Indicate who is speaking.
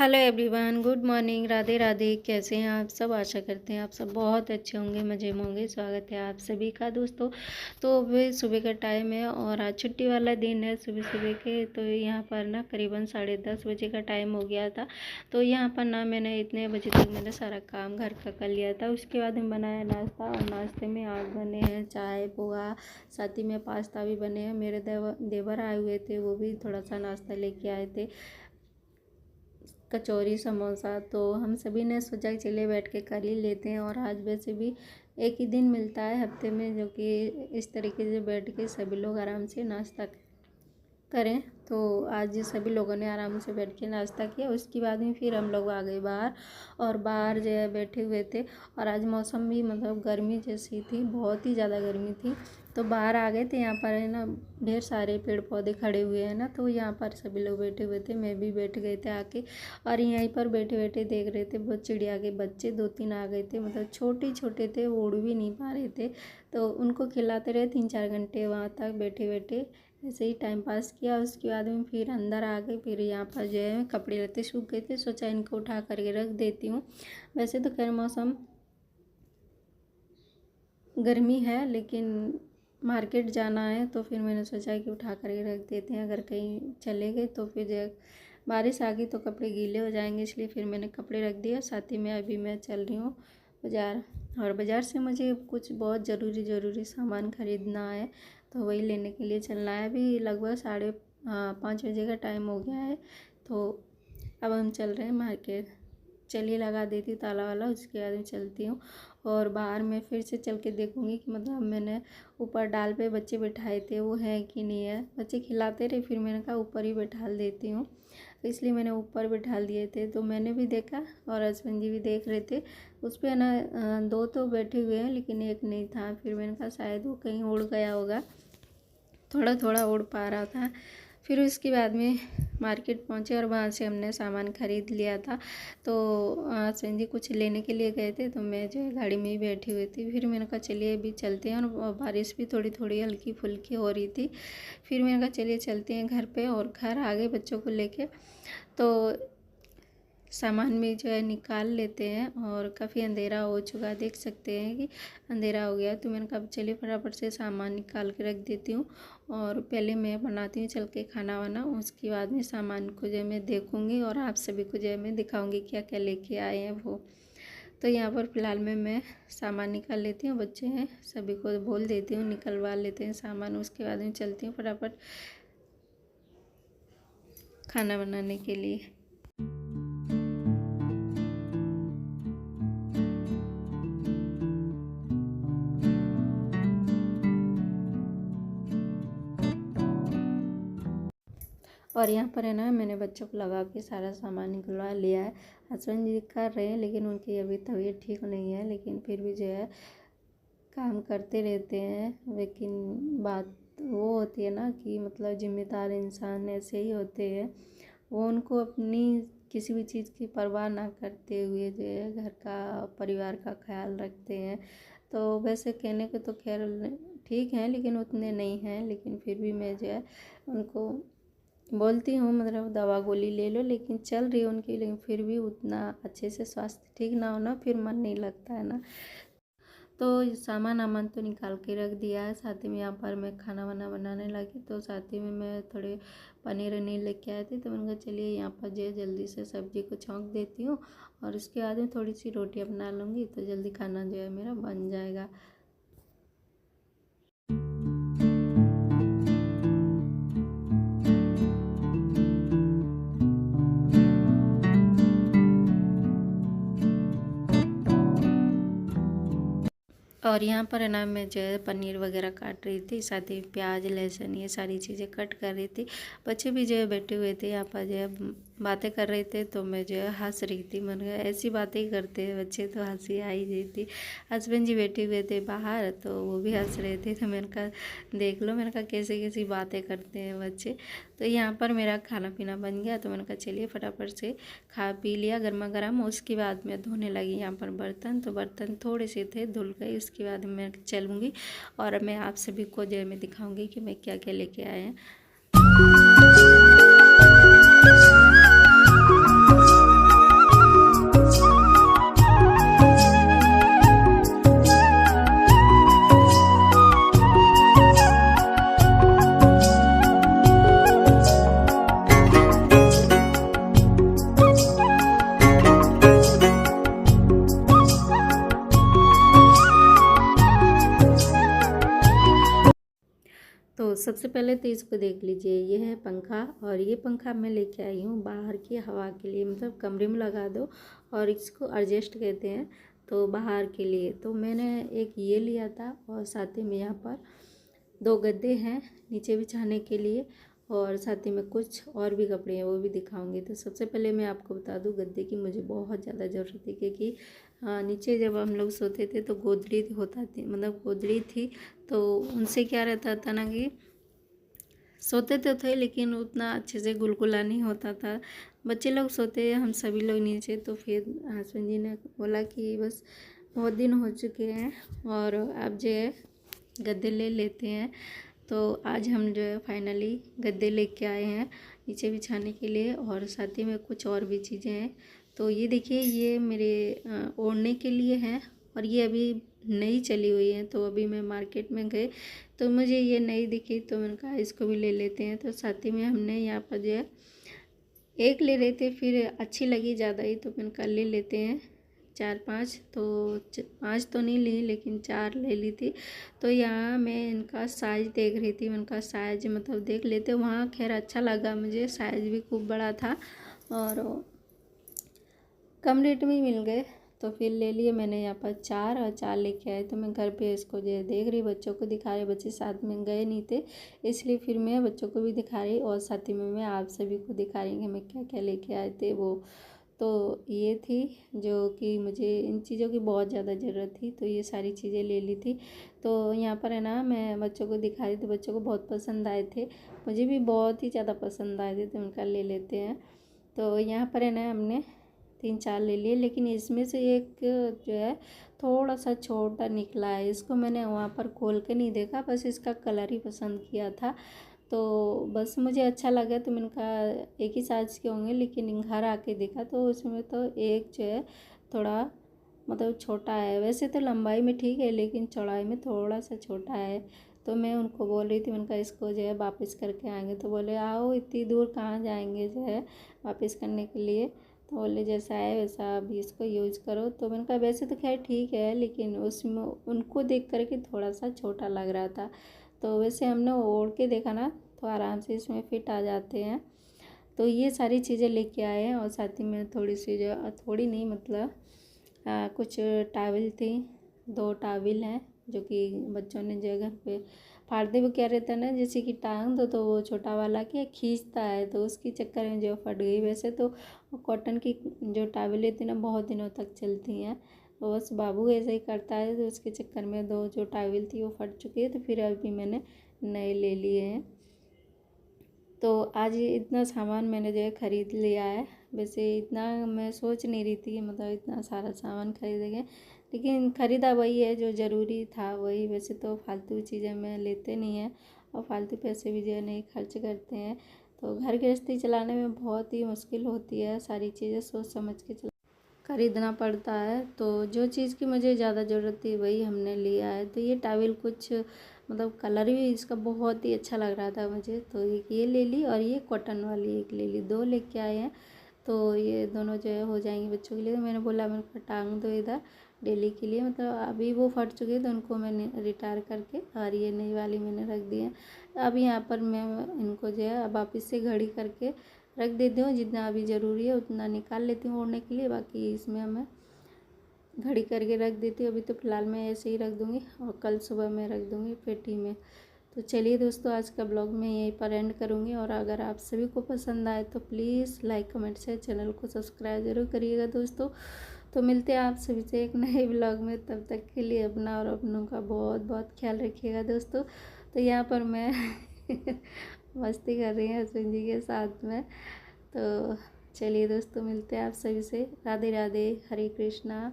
Speaker 1: Hello everyone, good morning, Radhe Radhe. कैसे हैं आप सब? आशा करते हैं आप सब बहुत अच्छे होंगे, मज़े में होंगे। स्वागत है आप सभी का दोस्तों। तो अभी सुबह का टाइम है और आज छुट्टी वाला दिन है सुबह सुबह के। तो यहाँ पर ना करीबन 10:30 बजे का टाइम हो गया था। तो यहाँ पर ना मैंने इतने बजे तक मैंने सारा काम घर का कर लिया था। उसके बाद हम बनाया नाश्ता और नाश्ते में आज बने हैं चाय पोहा, साथ ही में पास्ता भी बने हैं। मेरे देवर आए हुए थे, वो भी थोड़ा सा नाश्ता लेके आए थे, कचौरी समोसा। तो हम सभी ने सोचा कि चलिए बैठ के कर ही लेते हैं। और आज वैसे भी एक ही दिन मिलता है हफ्ते में जो कि इस तरीके से बैठ के सभी लोग आराम से नाश्ता करें। तो आज सभी लोगों ने आराम से बैठ के नाश्ता किया। उसके बाद में फिर हम लोग आ गए बाहर, और बाहर जो है बैठे हुए थे। और आज मौसम भी मतलब गर्मी जैसी थी, बहुत ही ज़्यादा गर्मी थी। तो बाहर आ गए थे। यहाँ पर है ना ढेर सारे पेड़ पौधे खड़े हुए हैं ना, तो यहाँ पर सभी लोग बैठे हुए थे, मैं भी बैठ गए थे आके। और यहीं पर बैठे बैठे देख रहे थे बहुत चिड़िया के बच्चे 2-3 आ गए थे, मतलब छोटे छोटे थे, वो उड़ भी नहीं पा रहे थे। तो उनको खिलाते रहे 3-4 घंटे वहाँ तक बैठे बैठे, ऐसे ही टाइम पास किया। उसके बाद में फिर अंदर आ गए। फिर यहाँ पर जो है कपड़े लत्ते सूख गए थे, सोचा इनको उठा करके रख देती हूँ। वैसे तो खैर मौसम गर्मी है, लेकिन मार्केट जाना है तो फिर मैंने सोचा कि उठा करके रख देते हैं, अगर कहीं चले गए तो फिर जो बारिश आ गई तो कपड़े गीले हो जाएंगे, इसलिए फिर मैंने कपड़े रख दिया। साथ ही में अभी मैं चल रही हूँ बाज़ार, और बाज़ार से मुझे कुछ बहुत ज़रूरी सामान ख़रीदना है, तो वही लेने के लिए चलना है। अभी लगभग 5:30 बजे का टाइम हो गया है। तो अब हम चल रहे हैं मार्केट। चलिए लगा देती ताला वाला, उसके बाद में चलती हूँ। और बाहर मैं फिर से चल के देखूँगी कि मतलब मैंने ऊपर डाल पे बच्चे बिठाए थे वो हैं कि नहीं है। बच्चे खिलाते रहे, फिर मैंने कहा ऊपर ही बैठा देती हूँ, तो इसलिए मैंने ऊपर बिठा दिए थे। तो मैंने भी देखा और हस्बैंड जी भी देख रहे थे। उस पर ना 2 तो बैठे हुए हैं, लेकिन एक नहीं था। फिर मैंने कहा शायद वो कहीं उड़ गया होगा, थोड़ा थोड़ा उड़ पा रहा था। फिर उसके बाद में मार्केट पहुँचे और वहाँ से हमने सामान ख़रीद लिया था। तो हस्बैंड जी कुछ लेने के लिए गए थे, तो मैं जो है गाड़ी में ही बैठी हुई थी। फिर मैंने कहा चलिए अभी चलते हैं, और बारिश भी थोड़ी थोड़ी हल्की फुल्की हो रही थी। फिर मैंने कहा चलिए चलते हैं घर पे, और घर आ गए बच्चों को लेके। तो सामान भी जो है निकाल लेते हैं, और काफ़ी अंधेरा हो चुका, देख सकते हैं कि अंधेरा हो गया। तो मैंने कहा चलिए फटाफट से सामान निकाल के रख देती हूँ, और पहले मैं बनाती हूँ चल के खाना वाना। उसके बाद में सामान को जो है मैं देखूँगी, और आप सभी को जो है मैं दिखाऊँगी क्या क्या लेके आए हैं वो। तो यहाँ पर फ़िलहाल मैं सामान निकाल लेती हूँ, बच्चे हैं सभी को बोल देती हूँ निकलवा लेते हैं सामान। उसके बाद में चलती हूँ फटाफट खाना बनाने के लिए। और यहाँ पर है ना मैंने बच्चों को लगा के सारा सामान निकलवा लिया है। हस्बैंड जी कर रहे हैं, लेकिन उनकी अभी तबीयत ठीक नहीं है, लेकिन फिर भी जो है काम करते रहते हैं। लेकिन बात वो होती है ना कि मतलब जिम्मेदार इंसान ऐसे ही होते हैं, वो उनको अपनी किसी भी चीज़ की परवाह ना करते हुए जो है घर का परिवार का ख्याल रखते हैं। तो वैसे कहने को तो खैर ठीक है, लेकिन उतने नहीं हैं। लेकिन फिर भी मैं जो है उनको बोलती हूँ मतलब दवा गोली ले लो, लेकिन चल रही है उनकी, लेकिन फिर भी उतना अच्छे से स्वास्थ्य ठीक ना होना फिर मन नहीं लगता है ना। तो सामान आमान तो निकाल के रख दिया है। साथ ही में यहाँ पर मैं खाना वाना बनाने लगी। तो साथ ही में मैं थोड़े पनीर वनीर लेके आई थी, तो मैंने कहा चलिए यहाँ पर जो है जल्दी से सब्ज़ी को छौंक देती हूँ, और उसके बाद में थोड़ी सी रोटियाँ बना लूँगी, तो जल्दी खाना जो है मेरा बन जाएगा। और यहाँ पर है ना मैं जो है पनीर वगैरह काट रही थी, साथ ही प्याज लहसुन ये सारी चीज़ें कट कर रही थी। बच्चे भी जो है बैठे हुए थे यहाँ पर जो है बातें कर रहे थे, तो मैं जो है हंस रही थी। मैंने कहा ऐसी बातें ही करते हैं बच्चे, तो हंसी आ ही रही थी। हस्बैंड जी बैठे हुए थे बाहर, तो वो भी हंस रहे थे। तो मैंने कहा देख लो, मैंने कहा कैसे कैसी बातें करते हैं बच्चे। तो यहाँ पर मेरा खाना पीना बन गया, तो मैंने कहा चलिए फटाफट से खा पी लिया गर्मा गर्म। उसके बाद मैं धोने लगी यहाँ पर बर्तन, तो बर्तन थोड़े से थे, धुल गए। उसके बाद मैं चलूँगी और मैं आप सभी को जो है मैं दिखाऊंगी कि मैं क्या क्या लेके आए हैं। तो सबसे पहले तो इसको देख लीजिए, ये है पंखा, और ये पंखा मैं लेके आई हूँ बाहर की हवा के लिए, मतलब कमरे में लगा दो, और इसको एडजस्ट कहते हैं, तो बाहर के लिए। तो मैंने एक ये लिया था, और साथ ही में यहाँ पर 2 गद्दे हैं नीचे बिछाने के लिए, और साथ ही में कुछ और भी कपड़े हैं, वो भी दिखाऊंगी। तो सबसे पहले मैं आपको बता दूं, गद्दे की मुझे बहुत ज़्यादा ज़रूरत थी, क्योंकि नीचे जब हम लोग सोते थे तो गोदड़ी होता थी, मतलब गोदड़ी थी, तो उनसे क्या रहता था ना कि सोते तो थे लेकिन उतना अच्छे से गुलगुला नहीं होता था। बच्चे लोग सोते, हम सभी लोग नीचे। तो फिर हस्बैंड जी ने बोला कि बस बहुत दिन हो चुके हैं और अब जो है गद्दे ले लेते हैं। तो आज हम जो है फाइनली गद्दे लेके आए हैं नीचे बिछाने के लिए, और साथ ही में कुछ और भी चीज़ें हैं। तो ये देखिए, ये मेरे ओढ़ने के लिए हैं, और ये अभी नई चली हुई है। तो अभी मैं मार्केट में गए तो मुझे ये नई दिखी, तो मैंने कहा इसको भी ले लेते हैं। तो साथ ही में हमने यहाँ पर जो है एक ले रहे थे, फिर अच्छी लगी ज़्यादा ही, तो मैंने कहा ले लेते हैं 4-5। तो 5 तो नहीं ली, लेकिन 4 ले ली थी। तो यहाँ मैं इनका साइज़ देख रही थी, मैंने कहा साइज़ मतलब देख लेते। वहाँ खैर अच्छा लगा मुझे, साइज़ भी खूब बड़ा था और कम रेट में ही मिल गए। तो फिर ले लिए मैंने यहाँ पर 4, और 4 लेके आए। तो मैं घर पे इसको जो देख रही, बच्चों को दिखा रही। बच्चे साथ में गए नहीं थे, इसलिए फिर मैं बच्चों को भी दिखा रही, और साथ ही में मैं आप सभी को दिखा रही कि मैं क्या क्या लेके आए थे वो। तो ये थी जो कि मुझे इन चीज़ों की बहुत ज़्यादा ज़रूरत थी, तो ये सारी चीज़ें ले ली थी। तो यहाँ पर है ना, मैं बच्चों को दिखा रही थी, बच्चों को बहुत पसंद आए थे, मुझे भी बहुत ही ज़्यादा पसंद आए थे, तो उनका ले लेते हैं। तो यहाँ पर है ना, हमने 3-4 ले लिए, लेकिन इसमें से एक जो है थोड़ा सा छोटा निकला है। इसको मैंने वहाँ पर खोल के नहीं देखा, बस इसका कलर ही पसंद किया था। तो बस मुझे अच्छा लगा, तो मैंने कहा एक ही साइज़ के होंगे, लेकिन घर आके देखा तो उसमें तो एक जो है थोड़ा मतलब छोटा है। वैसे तो लंबाई में ठीक है, लेकिन चौड़ाई में थोड़ा सा छोटा है। तो मैं उनको बोल रही थी, मैंने कहा इसको जो है वापस करके आएंगे। तो बोले आओ, इतनी दूर कहाँ जाएंगे जो है वापस करने के लिए। तो बोले जैसा है वैसा अभी इसको यूज़ करो। तो मैंने कहा वैसे तो खैर ठीक है, लेकिन उसमें उनको देख करके थोड़ा सा छोटा लग रहा था। तो वैसे हमने ओढ़ के देखा ना, तो आराम से इसमें फिट आ जाते हैं। तो ये सारी चीज़ें लेके आए हैं, और साथ ही में थोड़ी सी जो थोड़ी नहीं मतलब कुछ टावल थी, 2 टावल हैं, जो कि बच्चों ने जो घर पे फाड़ते वो क्या रहता है ना, जैसे कि टांग दो तो वो छोटा वाला क्या खींचता है, तो उसके चक्कर में जो फट गई। वैसे तो कॉटन की जो टावलें थी ना बहुत दिनों तक चलती हैं, तो बस बाबू ऐसे ही करता है, तो उसके चक्कर में 2 जो टावल थी वो फट चुकी है। तो फिर अभी मैंने नए ले लिए हैं। तो आज इतना सामान मैंने जो है ख़रीद लिया है। वैसे इतना मैं सोच नहीं रही थी कि मतलब इतना सारा सामान खरीदेंगे, लेकिन ख़रीदा वही है जो ज़रूरी था वही। वैसे तो फालतू चीज़ें मैं लेते नहीं हैं, और फालतू पैसे भी जो है नहीं खर्च करते हैं। तो घर गृहस्थी चलाने में बहुत ही मुश्किल होती है, सारी चीज़ें सोच समझ के खरीदना पड़ता है। तो जो चीज़ की मुझे ज़्यादा ज़रूरत थी वही हमने लिया है। तो ये टावल कुछ मतलब कलर भी इसका बहुत ही अच्छा लग रहा था मुझे, तो एक ये ले ली, और ये कॉटन वाली एक ले ली। 2 लेके आए हैं, तो ये दोनों जो है हो जाएंगी बच्चों के लिए। तो मैंने बोला मैंने कहा टांग दो इधर डेली के लिए, मतलब अभी वो फट चुके तो उनको मैंने रिटायर करके, और ये नई वाली मैंने रख दी है। अब यहाँ पर मैं इनको जो है अब वापस से घड़ी करके रख देती हूँ, जितना अभी ज़रूरी है उतना निकाल लेती हूँ ओढ़ने के लिए, बाकी इसमें मैं घड़ी करके रख देती हूँ। अभी तो फ़िलहाल मैं ऐसे ही रख दूँगी, और कल सुबह मैं रख दूँगी पेटी में। तो चलिए दोस्तों, आज का ब्लॉग मैं यहीं पर एंड करूँगी, और अगर आप सभी को पसंद आए तो प्लीज़ लाइक कमेंट से चैनल को सब्सक्राइब ज़रूर करिएगा दोस्तों। तो मिलते हैं आप सभी से एक नए ब्लॉग में, तब तक के लिए अपना और अपनों का बहुत बहुत ख्याल रखिएगा दोस्तों। तो यहाँ पर मैं मस्ती कर रही हूँ हस्बैंड जी के साथ में। तो चलिए दोस्तों, मिलते हैं आप सभी से। राधे राधे, हरे कृष्णा।